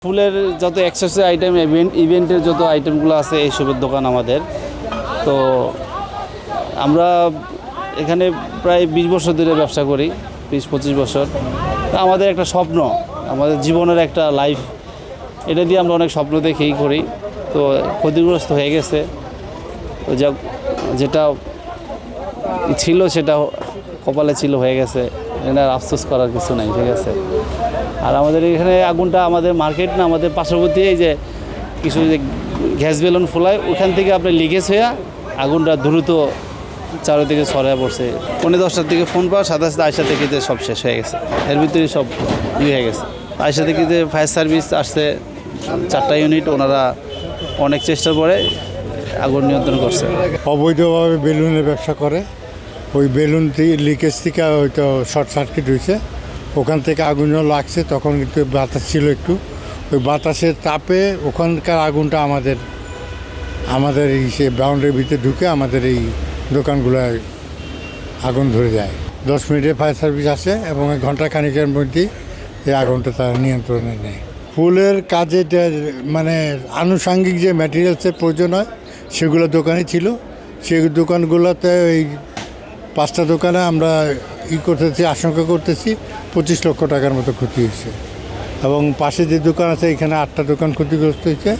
ফুলের যত accessory item ইভেন্টের যত আইটেমগুলো আছে এইসবের দোকান আমাদের। তো আমরা এখানে প্রায় 20 বছর ধরে ব্যবসা করি, 20-25 বছর। আমাদের একটা স্বপ্ন, আমাদের জীবনের একটা লাইফ, এটা দিয়ে আমরা অনেক স্বপ্ন দেখেই করি। তো ক্ষতিগ্রস্ত হয়ে গেছে, তো যেটা ছিল সেটা কপালে ছিল, হয়ে গেছে, এটা আফসোস করার কিছু নাই, ঠিক আছে। আর আমাদের এখানে আগুনটা আমাদের মার্কেট না, আমাদের পার্শ্ববর্তী এই যে কিছু যে গ্যাস বেলুন ফোলায়, ওখান থেকে আপনার লিকেজ হয়ে আগুনটা দ্রুত চারিদিকে ছড়িয়ে পড়ছে। 10:30টার দিকে ফোন পাওয়া, 7:10 থেকে যে সব শেষ হয়ে গেছে, এর ভিতরে সব হয়ে গেছে। 8টা থেকে যে ফায়ার সার্ভিস আসছে 4টা ইউনিট, ওনারা অনেক চেষ্টার পরে আগুন নিয়ন্ত্রণ করছে। অবৈধভাবে বেলুনের ব্যবসা করে, ওই বেলুন থেকে লিকেজ থেকে হয়তো শর্ট সার্কিট হয়েছে, ওখান থেকে আগুন লাগছে। তখন কিন্তু বাতাস ছিল একটু, ওই বাতাসের তাপে ওখানকার আগুনটা আমাদের এই সে বাউন্ডারির ভিতরে ঢুকে আমাদের এই দোকানগুলোয় আগুন ধরে যায়। 10 মিনিটে ফায়ার সার্ভিস আসে এবং ঘন্টা খানিকের মধ্যেই এই আগুনটা তারা নিয়ন্ত্রণে নেয়। ফুলের কাজে মানে আনুষঙ্গিক যে ম্যাটেরিয়ালসের প্রয়োজন হয় সেগুলো দোকানে ছিল। সেই দোকানগুলোতে এই 5টা দোকানে আমরা আশঙ্কা করতেছি 25 লক্ষ টাকার মতো ক্ষতি হয়েছে। এবং পাশে যে দোকান আছে এখানে 8টা দোকান ক্ষতিগ্রস্ত হয়েছে।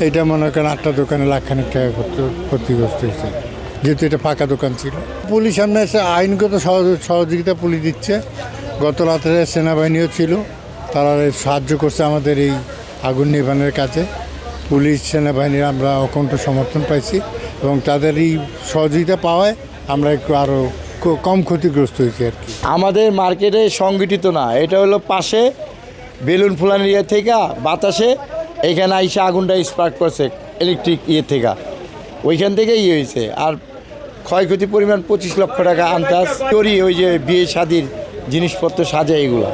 এইটা মনে করেন 8টা দোকানে লাখখানেক টাকা ক্ষতিগ্রস্ত হয়েছে, যেহেতু এটা ফাঁকা দোকান ছিল। পুলিশ সামনে এসে আইনগত সহযোগিতা পুলিশ দিচ্ছে। গত রাতে সেনাবাহিনীও ছিল, তারা সাহায্য করছে আমাদের এই আগুন নিভানোর কাজে। পুলিশ সেনাবাহিনীর আমরা অকণ্ঠ সমর্থন পাইছি এবং তাদের এই সহযোগিতা পাওয়ায় আমরা একটু আরও কম ক্ষতিগ্রস্ত হয়েছি আর কি। আমাদের মার্কেটে সংগঠিত না, এটা হলো পাশে বেলুন ফুলানোর থেকে বাতাসে এখানে আইসে আগুনটা স্পার্ক করছে ইলেকট্রিক থেকে, ওইখান থেকে হয়েছে। আর ক্ষয়ক্ষতির পরিমাণ 25 লক্ষ টাকা আন্দাজ করি। ওই যে বিয়ে শাদির জিনিসপত্র সাজায় এগুলো।